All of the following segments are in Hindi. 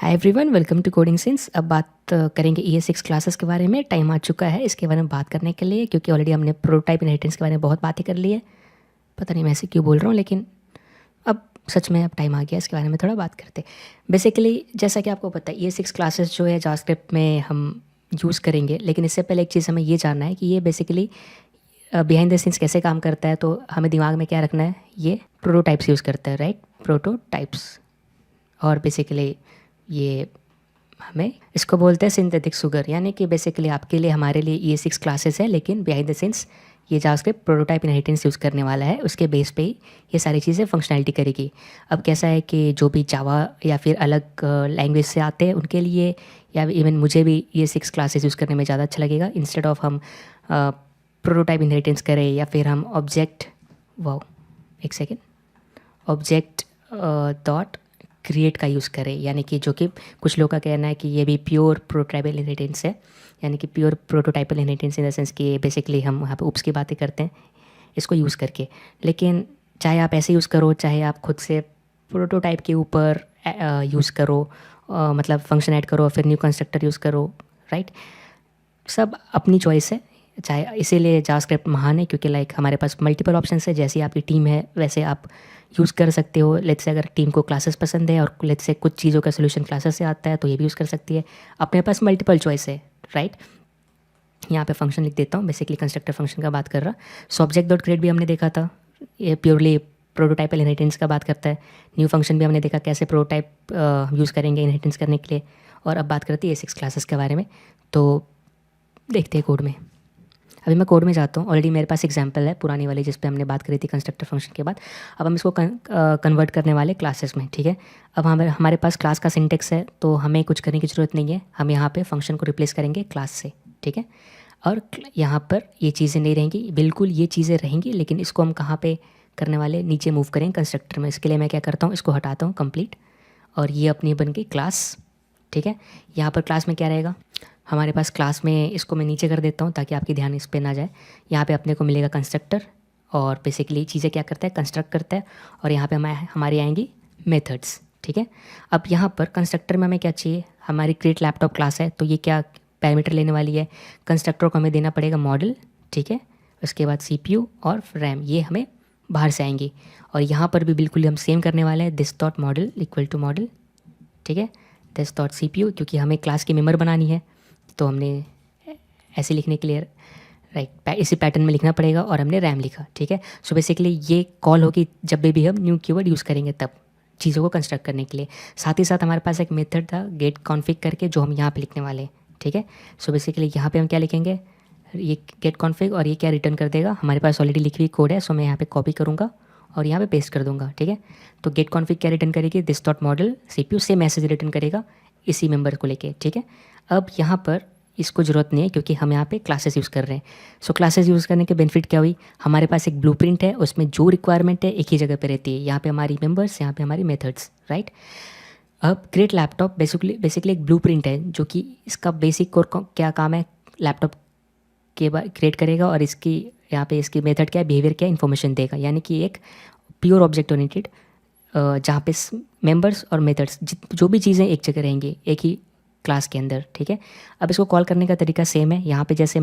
Hi everyone, welcome to coding sense. अब बात करेंगे ES6 क्लासेस के बारे में। टाइम आ चुका है इसके बारे में बात करने के लिए, क्योंकि ऑलरेडी हमने प्रोटोटाइप इनहेरिटेंस के बारे में बहुत बातें कर ली है। पता नहीं मैं ऐसे क्यों बोल रहा हूँ, लेकिन अब सच में अब टाइम आ गया इसके बारे में थोड़ा बात करते। बेसिकली जैसा कि आपको पता है, ES6 क्लासेस जो है जावास्क्रिप्ट में हम यूज़ करेंगे, लेकिन इससे पहले एक चीज़ हमें ये जानना है कि ये बेसिकली बिहाइंड द सीन्स कैसे काम करता है। तो हमें दिमाग में क्या रखना है, ये प्रोटोटाइप्स यूज़ करता है, राइट? प्रोटोटाइप्स। और बेसिकली ये हमें इसको बोलते हैं सिंथेटिक शुगर, यानी कि बेसिकली आपके लिए हमारे लिए ES6 क्लासेस है, लेकिन बिहाइंड द सीन्स ये जावास्क्रिप्ट प्रोटोटाइप इनहेरिटेंस यूज़ करने वाला है। उसके बेस पे ही ये सारी चीज़ें फंक्शनैलिटी करेगी। अब कैसा है कि जो भी जावा या फिर अलग लैंग्वेज से आते हैं उनके लिए, या इवन मुझे भी ES6 क्लासेस यूज़ करने में ज़्यादा अच्छा लगेगा। इंस्टेड ऑफ हम प्रोटोटाइप इनहेरिटेंस करें या फिर हम ऑब्जेक्ट ऑब्जेक्ट डॉट क्रिएट का यूज़ करें, यानी कि जो कि कुछ लोगों का कहना है कि ये भी प्योर प्रोटोटाइपल इनहेरिटेंस है, यानी कि pure प्रोटोटाइपल inheritance in the sense कि बेसिकली हम वहाँ पे उप्स की बातें करते हैं इसको यूज़ करके। लेकिन चाहे आप ऐसे यूज़ करो, चाहे आप खुद से प्रोटोटाइप के ऊपर यूज़ करो, मतलब फंक्शन ऐड करो, फिर न्यू कंस्ट्रक्टर यूज़ करो, राइट? सब अपनी चॉइस है। चाहे इसीलिए जावास्क्रिप्ट महान है, क्योंकि लाइक हमारे पास मल्टीपल ऑप्शंस है। जैसी आपकी टीम है वैसे आप यूज़ कर सकते हो। लेट्स से अगर टीम को क्लासेस पसंद है और लेट्स से कुछ चीज़ों का सोल्यूशन क्लासेस से आता है, तो ये भी यूज़ कर सकती है। अपने पास मल्टीपल चॉइस है, राइट? यहाँ पे फंक्शन लिख देता हूँ, बेसिकली कंस्ट्रक्टर फंक्शन का बात कर रहा। सो ऑब्जेक्ट डॉट क्रिएट भी हमने देखा था, ये प्योरली प्रोटोटाइपल इनहेरिटेंस का बात करता है। न्यू फंक्शन भी हमने देखा कैसे प्रोटोटाइप यूज़ करेंगे इनहेरिटेंस करने के लिए। और अब बात करते हैं ES6 क्लासेस के बारे में। तो देखते हैं कोड में। अभी मैं कोड में जाता हूँ। ऑलरेडी मेरे पास एग्जांपल है पुरानी वाली, जिस पे हमने बात करी थी कंस्ट्रक्टर फंक्शन के बाद। अब हम इसको कन्वर्ट करने वाले क्लासेस में, ठीक है? अब हमारे पास क्लास का सिंटेक्स है, तो हमें कुछ करने की ज़रूरत नहीं है। हम यहाँ पे फंक्शन को रिप्लेस करेंगे क्लास से, ठीक है? और यहाँ पर ये चीज़ें नहीं रहेंगी, बिल्कुल ये चीज़ें रहेंगी, लेकिन इसको हम कहाँ पे करने वाले, नीचे मूव करेंगे कंस्ट्रक्टर में। इसके लिए मैं क्या करता हूँ, इसको हटाता हूँ कंप्लीट, और ये अपनी बन गई क्लास, ठीक है? यहाँ पर क्लास में क्या रहेगा हमारे पास, क्लास में इसको मैं नीचे कर देता हूँ ताकि आपकी ध्यान इस पे ना जाए। यहाँ पे अपने को मिलेगा कंस्ट्रक्टर, और बेसिकली चीज़ें क्या करता है, कंस्ट्रक्ट करता है। और यहाँ पे हमारी आएंगी मेथड्स, ठीक है? अब यहाँ पर कंस्ट्रक्टर में हमें क्या चाहिए, हमारी क्रिएट लैपटॉप क्लास है, तो ये क्या पैरामीटर लेने वाली है, कंस्ट्रक्टर को हमें देना पड़ेगा मॉडल, ठीक है? उसके बाद CPU और रैम, ये हमें बाहर से आएंगी। और यहाँ पर भी बिल्कुल हम सेम करने वाले हैं, this dot model equal to model, ठीक है? दिस डॉट CPU, क्योंकि हमें क्लास की मेम्बर बनानी है, तो हमने ऐसे लिखने के लिए राइट इसी पैटर्न में लिखना पड़ेगा, और हमने रैम लिखा, ठीक है? सो बेसिकली ये कॉल होगी जब भी हम न्यू कीवर्ड यूज़ करेंगे, तब चीज़ों को कंस्ट्रक्ट करने के लिए। साथ ही साथ हमारे पास एक मेथड था गेट कॉन्फिग करके, जो हम यहाँ पे लिखने वाले हैं, ठीक है? सो बेसिकली यहाँ पे हम क्या लिखेंगे, ये गेट कॉन्फिग, और ये क्या रिटर्न कर देगा, हमारे पास ऑलरेडी लिखी हुई कोड है। सो मैं यहाँ पे कॉपी करूँगा और यहाँ पे पेस्ट कर दूंगा, ठीक है? तो गेट कॉन्फिग क्या रिटर्न करेगी, दिस डॉट मॉडल CPU से मैसेज रिटर्न करेगा इसी मेंबर को लेके, ठीक है? अब यहाँ पर इसको ज़रूरत नहीं है, क्योंकि हम यहाँ पे क्लासेस यूज़ कर रहे हैं। सो क्लासेस यूज़ करने के बेनिफिट क्या हुई, हमारे पास एक ब्लूप्रिंट है, उसमें जो रिक्वायरमेंट है एक ही जगह पे रहती है। यहाँ पे हमारी मेंबर्स, यहाँ पे हमारी मेथड्स, राइट? अब क्रिएट लैपटॉप बेसिकली एक ब्लूप्रिंट है, जो कि इसका बेसिक और क्या काम है, लैपटॉप के बाद क्रिएट करेगा, और इसकी यहाँ पे इसकी मेथड क्या है, बिहेवियर क्या, इन्फॉर्मेशन देगा। यानी कि एक प्योर ऑब्जेक्ट ओरिएंटेड, जहाँ पे मेंबर्स और मेथड्स जो भी चीज़ें एक जगह रहेंगी एक ही क्लास के अंदर, ठीक है? अब इसको कॉल करने का तरीका सेम है। यहाँ पे जैसे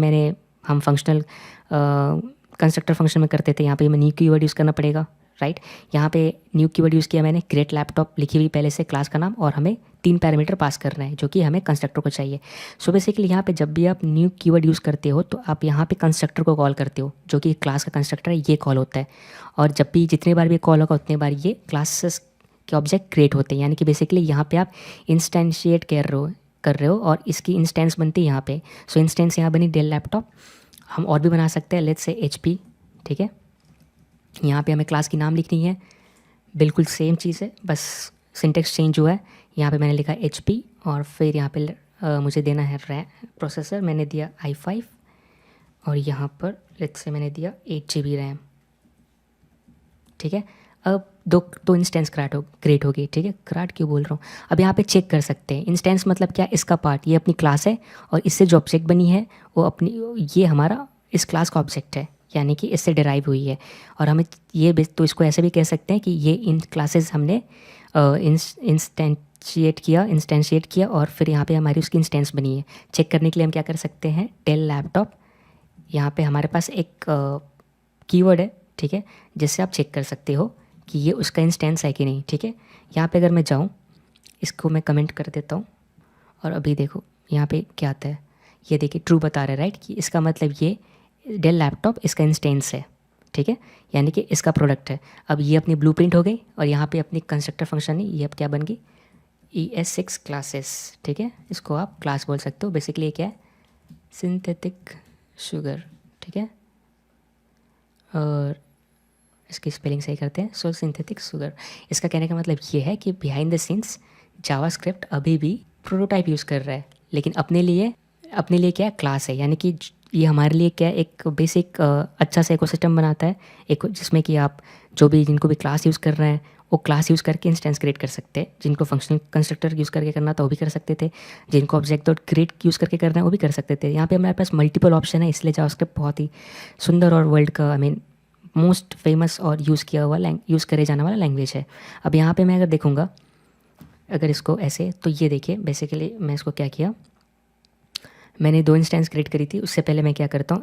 हम फंक्शनल कंस्ट्रक्टर फंक्शन में करते थे, यहाँ पे हमें न्यू कीवर्ड यूज़ करना पड़ेगा, राइट? यहाँ पे न्यू कीवर्ड यूज़ किया मैंने, क्रिएट लैपटॉप लिखी हुई पहले से क्लास का नाम, और हमें 3 पैरामीटर पास करना है, जो कि हमें कंस्ट्रक्टर को चाहिए। सो बेसिकली यहाँ पे जब भी आप न्यू कीवर्ड यूज़ करते हो, तो आप यहाँ पे कंस्ट्रक्टर को कॉल करते हो, जो कि क्लास का कंस्ट्रक्टर है, ये कॉल होता है। और जब भी जितने बार भी कॉल होगा उतने बार ये क्लासेस के ऑब्जेक्ट क्रिएट होते हैं। यानी कि बेसिकली यहाँ पे आप इंस्टेंशिएट कर रहे हो, और इसकी इंस्टेंस बनती है यहाँ पे। सो इंस्टेंस यहाँ बनी डेल लैपटॉप। हम और भी बना सकते हैं, लेट्स से HP, ठीक है? यहाँ पे हमें क्लास की नाम लिखनी है, बिल्कुल सेम चीज़ है, बस सिंटेक्स चेंज हुआ है। यहाँ पे मैंने लिखा HP, और फिर यहाँ पे मुझे देना है रैम प्रोसेसर, मैंने दिया i5, और यहाँ पर लेट्स से मैंने दिया 8 GB रैम, ठीक है? अब दो इंस्टेंस क्रिएट होगी, ठीक है? क्राट क्यों बोल रहा हूँ, अब यहाँ पे चेक कर सकते हैं। इंस्टेंस मतलब क्या, इसका पार्ट, ये अपनी क्लास है, और इससे जो ऑब्जेक्ट बनी है वो ये हमारा इस क्लास का ऑब्जेक्ट है, यानी कि इससे डिराइव हुई है। और हमें ये तो इसको ऐसे भी कह सकते हैं कि ये इन क्लासेस हमने इंस्टेंशिएट किया और फिर यहाँ पे हमारी उसकी इंस्टेंस बनी है। चेक करने के लिए हम क्या कर सकते हैं, डेल लैपटॉप, यहाँ पे हमारे पास एक कीवर्ड है, ठीक है, जिससे आप चेक कर सकते हो कि ये उसका इंस्टेंस है कि नहीं, ठीक है। यहाँ पे अगर मैं जाऊँ, इसको मैं कमेंट कर देता हूँ और अभी देखो यहाँ पे क्या आता है, ये देखिए ट्रू बता रहा है, राइट, कि इसका मतलब ये डेल लैपटॉप इसका इंस्टेंस है, ठीक है, यानी कि इसका प्रोडक्ट है। अब ये अपनी ब्लूप्रिंट हो गई और यहाँ पे अपनी कंस्ट्रक्टर फंक्शन है, ये अब क्या बन गई, ES6 क्लासेस, ठीक है, इसको आप क्लास बोल सकते हो। बेसिकली ये क्या है, सिंथेटिक शुगर, ठीक है, और इसकी स्पेलिंग सही करते हैं, सो सिंथेटिक शुगर। इसका कहने का मतलब ये है कि बिहाइंड द सीन्स जावास्क्रिप्ट अभी भी प्रोटोटाइप यूज़ कर रहा है, लेकिन अपने लिए क्या क्लास है, यानी कि ये हमारे लिए क्या एक बेसिक अच्छा सा इकोसिस्टम बनाता है, एक जिसमें कि आप जिनको भी क्लास यूज़ कर रहे हैं वो क्लास यूज़ करके इंस्टेंस क्रिएट कर सकते हैं। जिनको फंक्शनल कंस्ट्रक्टर यूज़ करके करना था वो भी कर सकते थे, जिनको ऑब्जेक्ट डॉट क्रिएट यूज़ करके करना है वो भी कर सकते थे। यहाँ पे हमारे पास मल्टीपल ऑप्शन है, इसलिए जावास्क्रिप्ट बहुत ही सुंदर और वर्ल्ड का मोस्ट फेमस और यूज़ करे जाने वाला लैंग्वेज है। अब यहाँ पे मैं अगर देखूँगा, अगर इसको ऐसे, तो ये देखिए बेसिकली मैं इसको क्या किया, मैंने 2 इंस्टेंस क्रिएट करी थी। उससे पहले मैं क्या करता हूँ,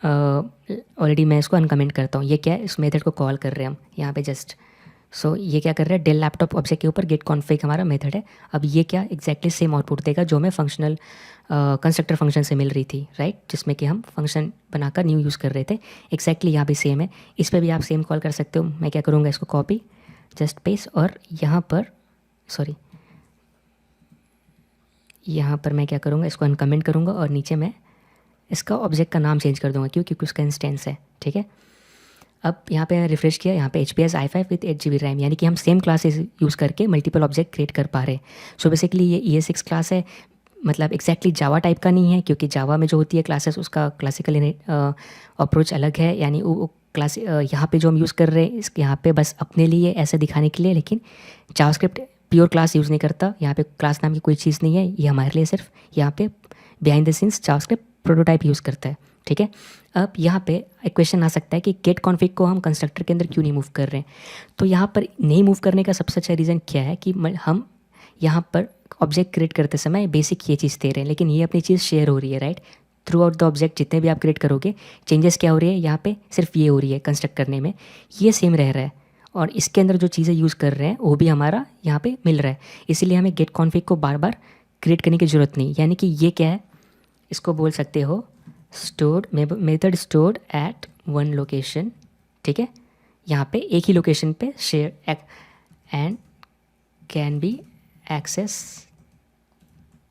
ऑलरेडी मैं इसको अनकमेंट करता हूँ। ये क्या है, इस मेथड को कॉल कर रहे हैं हम यहाँ पे जस्ट। सो ये क्या कर रहा है, डेल लैपटॉप ऑब्जेक्ट के ऊपर गेट कॉन्फिग हमारा मेथड है। अब ये क्या एग्जैक्टली सेम आउटपुट देगा जो हमें फंक्शनल कंस्ट्रक्टर फंक्शन से मिल रही थी, राइट, जिसमें कि हम फंक्शन बनाकर न्यू यूज़ कर रहे थे। एग्जैक्टली यहाँ भी सेम है, इस पर भी आप सेम कॉल कर सकते हो। मैं क्या करूँगा, इसको कॉपी जस्ट पेस्ट और यहाँ पर मैं क्या करूँगा, इसको अनकमेंट करूँगा और नीचे मैं इसका ऑब्जेक्ट का नाम चेंज कर दूँगा क्योंकि उसका इंस्टेंस है, ठीक है। अब यहाँ पे रिफ्रेश किया, यहाँ पे HPS i5 with 8 GB RAM, यानी कि हम सेम क्लासेस यूज़ करके मल्टीपल ऑब्जेक्ट क्रिएट कर पा रहे हैं। सो बेसिकली ये ES6 क्लास है, मतलब एग्जैक्टली जावा टाइप का नहीं है, क्योंकि जावा में जो होती है क्लासेस उसका क्लासिकल अप्रोच अलग है। यानी वो क्लास यहाँ पे जो हम यूज़ कर रहे हैं इसके यहाँ पे बस अपने लिए ऐसे दिखाने के लिए, लेकिन जावास्क्रिप्ट प्योर क्लास यूज़ नहीं करता। यहाँ पे क्लास नाम की कोई चीज़ नहीं है, ये हमारे लिए सिर्फ यहाँ पे behind the scenes JavaScript prototype use करता है, ठीक है। अब यहाँ पे एक क्वेश्चन आ सकता है कि गेट कॉन्फिग को हम कंस्ट्रक्टर के अंदर क्यों नहीं मूव कर रहे हैं। तो यहाँ पर नहीं मूव करने का सबसे अच्छा रीज़न क्या है कि हम यहाँ पर ऑब्जेक्ट क्रिएट करते समय बेसिक ये चीज़ दे रहे हैं, लेकिन ये अपनी चीज़ शेयर हो रही है, right, through out the object. जितने भी आप क्रिएट करोगे चेंजेस क्या हो रही है, यहाँ पे सिर्फ ये हो रही है कंस्ट्रक्ट करने में, ये सेम रह रहा है और इसके अंदर जो चीज़ें यूज़ कर रहे हैं वो भी हमारा यहाँ पे मिल रहा है। इसीलिए हमें गेट कॉन्फिग को बार बार क्रिएट करने की ज़रूरत नहीं। यानी कि ये क्या है, इसको बोल सकते हो stored method stored at one location, ठीक है। यहाँ पे एक ही लोकेशन पे share and can be access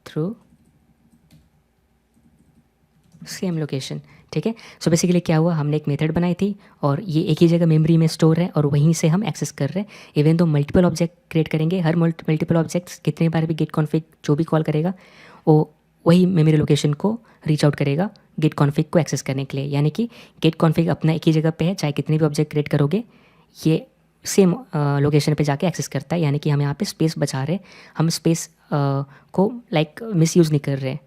through same location, ठीक है। सो बेसिकली क्या हुआ, हमने एक मेथड बनाई थी और ये एक ही जगह मेमोरी में स्टोर है और वहीं से हम एक्सेस कर रहे हैं। इवन तो मल्टीपल ऑब्जेक्ट क्रिएट करेंगे, हर मल्टीपल ऑब्जेक्ट्स कितने बार भी गेट कॉन्फिग जो भी कॉल करेगा वो वही मेमोरी लोकेशन को रीच आउट करेगा गेट कॉन्फिग को एक्सेस करने के लिए। यानी कि गेट कॉन्फिग अपना एक ही जगह पे है, चाहे कितने भी ऑब्जेक्ट क्रिएट करोगे ये सेम लोकेशन पे जाके एक्सेस करता है। यानी कि हम यहाँ पे स्पेस बचा रहे हैं, हम स्पेस को मिसयूज़ नहीं कर रहे,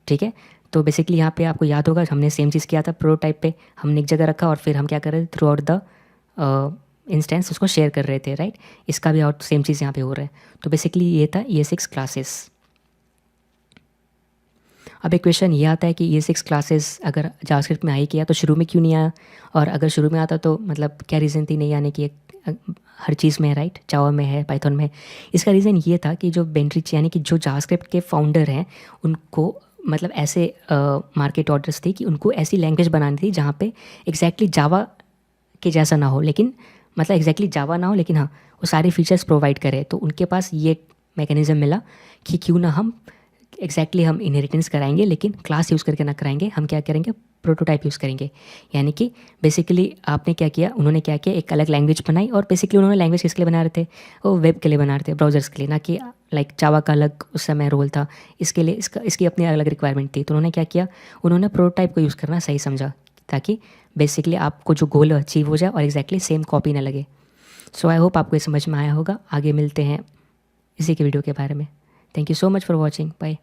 ठीक है। तो बेसिकली यहाँ पे आपको याद होगा हमने सेम चीज़ किया था प्रोटोटाइप पे, हमने एक जगह रखा और फिर हम क्या कर रहे थे, थ्रू आउट द इंस्टेंस उसको शेयर कर रहे थे, राइट। इसका भी आउट सेम चीज़ यहाँ पे हो रहा है। तो बेसिकली ये था ES6 क्लासेस। अब एक क्वेश्चन ये आता है कि ES6 क्लासेस अगर जावास्क्रिप्ट में आई किया तो शुरू में क्यों नहीं आया, और अगर शुरू में आता तो मतलब क्या रीज़न थी नहीं आने की। हर चीज़ में, राइट, जावा में है, पाइथन में है। इसका रीज़न ये था कि जो बेंट्रिच यानी कि जो जावास्क्रिप्ट के फाउंडर हैं उनको मतलब ऐसे मार्केट ऑर्डर्स थे कि उनको ऐसी लैंग्वेज बनानी थी जहाँ पे एग्जैक्टली जावा के जैसा ना हो, लेकिन मतलब एग्जैक्टली जावा ना हो, लेकिन हाँ वो सारे फीचर्स प्रोवाइड करे। तो उनके पास ये मैकेनिज़्म मिला कि क्यों ना हम एग्जैक्टली हम इनहेरिटेंस कराएंगे, लेकिन क्लास यूज़ करके ना कराएंगे, हम क्या करेंगे, प्रोटोटाइप यूज़ करेंगे। यानी कि बेसिकली आपने क्या किया, उन्होंने क्या किया, एक अलग लैंग्वेज बनाई। और बेसिकली उन्होंने लैंग्वेज किसके लिए बना रहे थे, वो वेब के लिए बना रहे थे, ब्राउज़र्स के लिए, ना कि लाइक जावा का अलग उस समय रोल था। इसके लिए इसकी अपनी अलग रिक्वायरमेंट थी। तो उन्होंने क्या किया, उन्होंने प्रोटोटाइप को यूज़ करना सही समझा ताकि बेसिकली आपको जो गोल अचीव हो जाए और एग्जैक्टली सेम कॉपी ना लगे। सो आई होप आपको ये समझ में आया होगा। आगे मिलते हैं इसी के वीडियो के बारे में। Thank you so much for watching, bye.